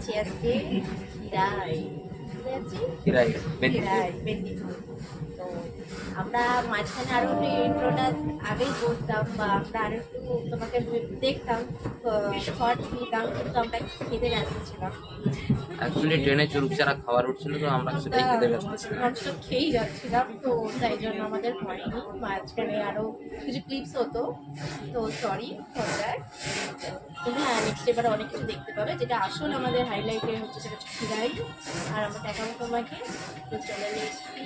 যাচ্ছি আজকে খিরাই। খিরাই মেদিনীপুর। তো আমরা মাঝখানে আরো একটু ইন্ট্রোটা আগেই করতাম বা আমরা আরো একটু তোমাকে দেখতাম, শর্ট নিতাম, কিন্তু আমরা খেতে ব্যস্ত ছিলাম। অ্যাকচুয়ালি ট্রেনে চুরুকচারা খাবার উঠছিল, তো আমরা সেটাই খেতে ব্যস্ত ছিলাম। ননস্টপ খেয়েই যাচ্ছিলাম, তো তাই জন্য আমাদের হয়নি। মাঝখানে আরো কিছু ক্লিপস হতো, তো সরি ফর দ্যাট। কিন্তু হ্যাঁ, নেক্সট এবার অনেক কিছু দেখতে পাবে। যেটা আসল আমাদের হাইলাইটে হচ্ছে সেটা হচ্ছে খিরাই। আর আমরা দেখাবো তোমাকে। তো চলে এসেছি।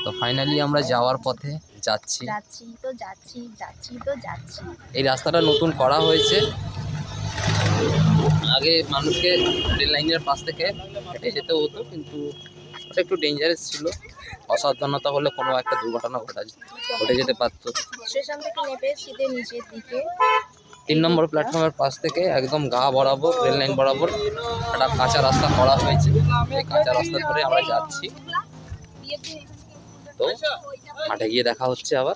তো ফাইনালি আমরা যাওয়ার পথে যাচ্ছি। যাচ্ছি। এই রাস্তাটা নতুন করা হয়েছে। আগে মানুষকে রেল লাইনের পাশ থেকে হেঁটে যেতে হতো, কিন্তু ওটা একটু ডেঞ্জারাস ছিল। অসাবধানতা হলে কোনো একটা দুর্ঘটনা ঘটে যেতে পারত। স্টেশন থেকে নেমে সিধে নিচের দিকে 3 নম্বর প্ল্যাটফর্মের পাশ থেকে একদম গা বরাবর, রেল লাইন বরাবর একটা কাঁচা রাস্তা করা হয়েছে। এই কাঁচা রাস্তা ধরে আমরা যাচ্ছি। তো মাঠে গিয়ে দেখা হচ্ছে আবার।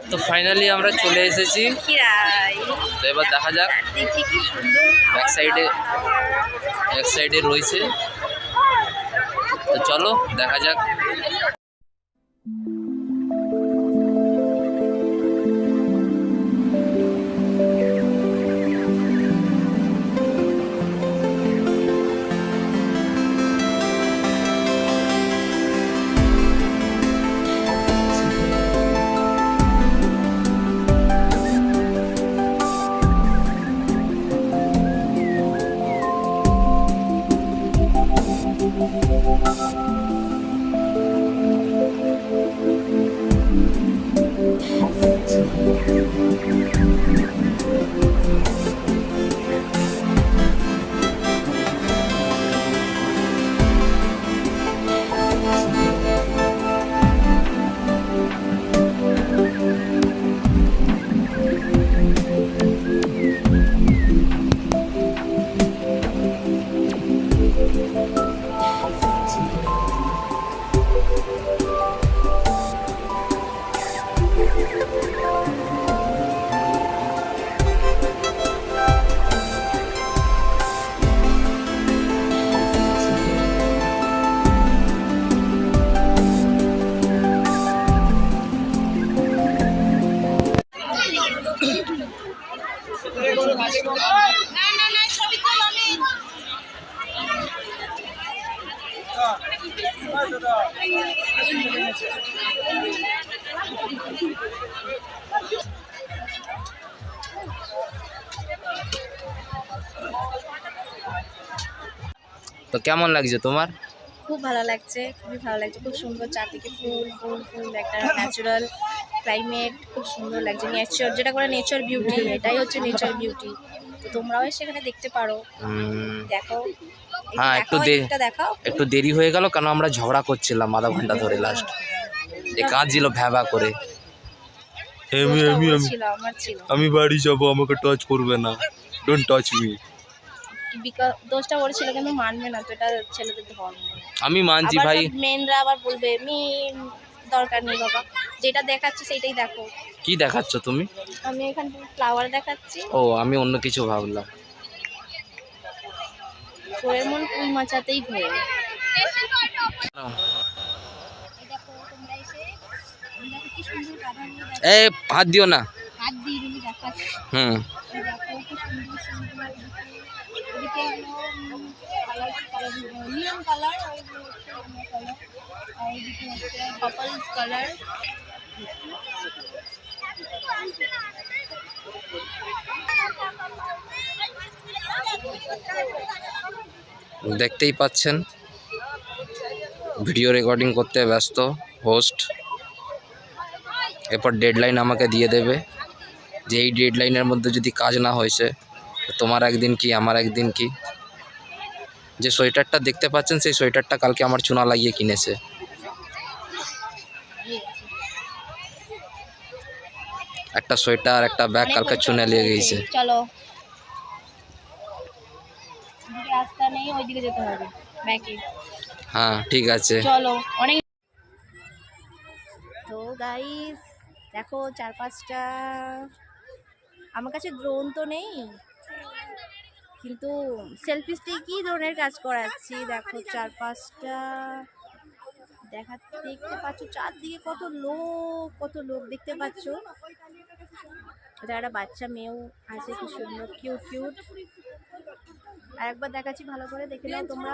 তো ফাইনালি আমরা চলে এসেছি। তো এবার দেখা যাক। এক সাইডে রয়েছে, তো চলো দেখা যাক। তো কেমন লাগছে তোমার? খুব ভালো লাগছে, খুবই ভালো লাগছে, খুব সুন্দর চারদিকে ফুল ফুল ফুল, একটা ন্যাচারাল ক্লাইমেট, খুব সুন্দর লাগছে। নেচার, যেটা করে নেচার বিউটি, এটাই হচ্ছে নেচার বিউটি। তো তোমরাও সেখানে দেখতে পারো, দেখো। হ্যাঁ, একটু দেরি হয়ে গেল, কারণ আমরা ঝগড়া করছিলাম আধা ঘন্টা ধরে। লাস্ট এ কাঁদছিল ভ্যাবা করে, আমি বাড়ি যাবো, আমাকে টাচ করবে না, ডোন্ট টাচ মি। দোষটা ওর ছিল, কিন্তু মানবে না, তো এটা ছেলেদের ধর্ম। আমি মানছি ভাই। মেনরা আবার বলবে মেন দরকার নেই বাবা, যেটা দেখাচ্ছে সেটাই দেখো। কি দেখাচ্ছ তুমি? আমি এখানে ফ্লাওয়ার দেখাচ্ছি। ও, আমি অন্য কিছু ভাবলাম। তোর মন ফুল মাচাতেই ঘোরে। এ হাত দিও না। হাত দিয়ে তুমি দেখাচ্ছি। হুম। নিয়ম কালার, পার্পল কালার। দেখতেই পাচ্ছেন ভিডিও রেকর্ডিং করতে ব্যস্ত হোস্ট। এরপর ডেডলাইন আমাকে দিয়ে দেবে, যে এই ডেডলাইনের মধ্যে যদি কাজ না হয়েছে তোমার একদিন কি আমার একদিন কি। যে সোয়েটারটা দেখতে পাচ্ছেন, সেই সোয়েটারটা কালকে আমার চুনা লাগিয়ে কিনেছে। একটা সোয়েটার, একটা ব্যাগ কালকে চুনা লেগে গেছে। চলো, রাস্তা নেই, ওইদিকে যেতে হবে ব্যাকে। হ্যাঁ ঠিক আছে, চলো। অনেক। তো গাইস দেখো চারপাশটা, আমার কাছে ড্রোন তো নেই, কিন্তু সেলফি স্টিকই ড্রোনের কাজ করাচ্ছি। দেখো চারপাশটা দেখতে পাচ্ছ, চারদিকে কত লোক দেখতে পাচ্ছ। এটা একটা বাচ্চা মেয়েও আছে, কি সুন্দর কিউট কিউট। আর একবার দেখাচ্ছি, ভালো করে দেখে নাও তোমরা।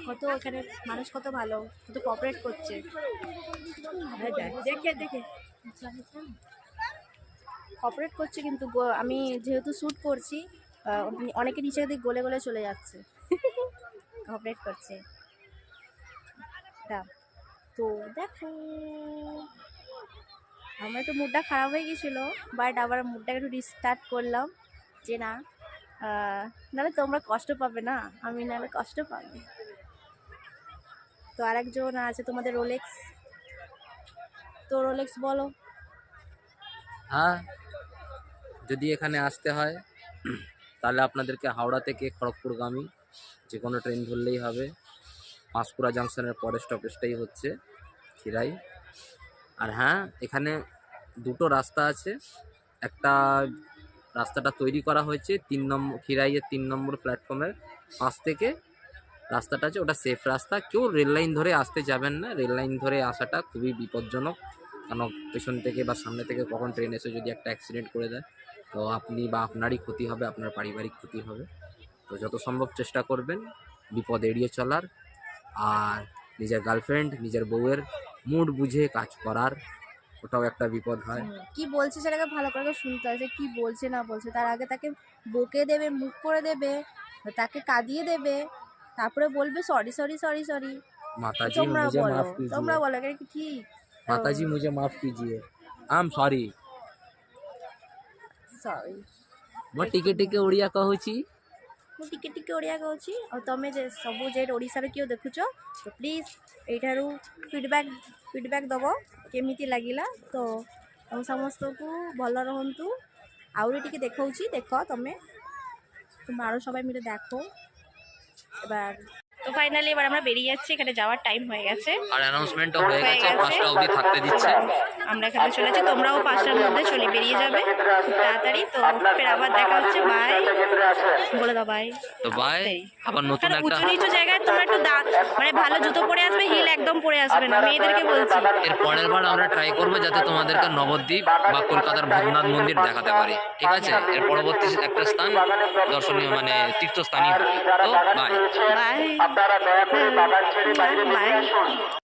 কত এখানে মানুষ, কত ভালো, কত কোঅপারেট করছে। দেখে কোঅপারেট করছে, কিন্তু আমি যেহেতু শ্যুট করছি, অনেকে নিচে দিকে গলে গলে চলে যাচ্ছে। কোঅপারেট করছে। তো দেখো, আমার একটু মুডটা খারাপ হয়ে গেছিলো, বাট আবার মুডটাকে একটু রিস্টার্ট করলাম, যে না নাহলে তোমরা কষ্ট পাবে না, আমি নাহলে কষ্ট পাবে। তো আরেকজন আছে তোমাদের রোলেক্স, তো রোলেক্স বলো। হ্যাঁ, যদি এখানে আসতে হয় তাহলে আপনাদেরকে হাওড়া থেকে খড়গপুরগামী যে কোনো ট্রেন ধরলেই হবে। পাঁশকুড়া জাংশনের পরের স্টপেজটাই হচ্ছে খিরাই। আর হ্যাঁ, এখানে দুটো রাস্তা আছে। একটা রাস্তাটা তৈরি করা হয়েছে 3 নম্বর খিরাইয়ের 3 নম্বর প্ল্যাটফর্মের পাশ থেকে রাস্তাটা আছে, ওটা সেফ রাস্তা। কেউ রেল লাইন ধরে আসতে যাবেন না, রেল লাইন ধরে আসাটা খুবই বিপজ্জনক, কারণ পেছন থেকে বা সামনে থেকে কখন ট্রেন এসে যদি একটা অ্যাক্সিডেন্ট করে দেয়, তো আপনি বা আপনারই ক্ষতি হবে, আপনার পারিবারিক ক্ষতি হবে। তো যত সম্ভব চেষ্টা করবেন বিপদ এড়িয়ে চলার, আর নিজের গার্লফ্রেন্ড, নিজের বউয়ের মুড বুঝে কাজ করার, ওটাও একটা বিপদ হয়। কি বলছে সেটাকে ভালো করে শুনতে হয়, যে কি বলছে না বলছে। তার আগে তাকে বকে দেবে, মুখ করে দেবে, তাকে কাঁদিয়ে দেবে, তারপরে বলবে সরি সরি সরি সরি। माताजी मुझे माफ তোমরা कीजिए, বলো এটা কি ঠিক? माताजी मुझे माफ कीजिए, आई एम सॉरी। ସରି, ମୁଁ ଟିକେ ଟିକେ ଓଡ଼ିଆ କହୁଛି। ମୁଁ ଟିକେ ଟିକେ ଓଡ଼ିଆ କହୁଛି। ଆଉ ତମେ ଯେ ସବୁ ଯେହେତୁ ଓଡ଼ିଶାରେ କିଏ ଦେଖୁଛ, ତ ପ୍ଲିଜ୍ ଏଇଠାରୁ ଫିଡ଼ବ୍ୟାକ୍ ଦେବ କେମିତି ଲାଗିଲା। ତ ତମ ସମସ୍ତଙ୍କୁ ଭଲ ରହନ୍ତୁ। ଆହୁରି ଟିକେ ଦେଖାଉଛି, ଦେଖ ତମେ, তোমরা আরও সবাই মিলে দেখো এবার। তো ফাইনালি এবার আমরা বেরিয়ে যাচ্ছি, এখানে যাওয়ার টাইম হয়ে গেছে। আর অ্যানাউন্সমেন্টও হয়ে হয়ে গেছে, গেছে। 5টা অবধি থাকতে দিচ্ছে। আমরা এখানে চলেছি, তোমরাও 5টার মধ্যে চলে বেরিয়ে যাবে খুব তাড়াতাড়ি। তো ফের আবার দেখা হচ্ছে, বাই বলে দাও বাই। তো বাই, আবার নতুন কারণ একটা উঁচু নিচু জায়গায় তোমরা একটু মানে ভালো জুতো পরে আসবে, হিল একদম পরে আসবে না, মেয়েদেরকে বলছি। এর পরের বার আমরা ট্রাই করবো যাতে তোমাদেরকে নবদ্বীপ বা কলকাতার ভূতনাথ মন্দির দেখাতে পারি, ঠিক আছে? এর পরবর্তী একটা স্থান দর্শনীয় মানে তীর্থস্থানই হবে। তো বাই। Bye bye.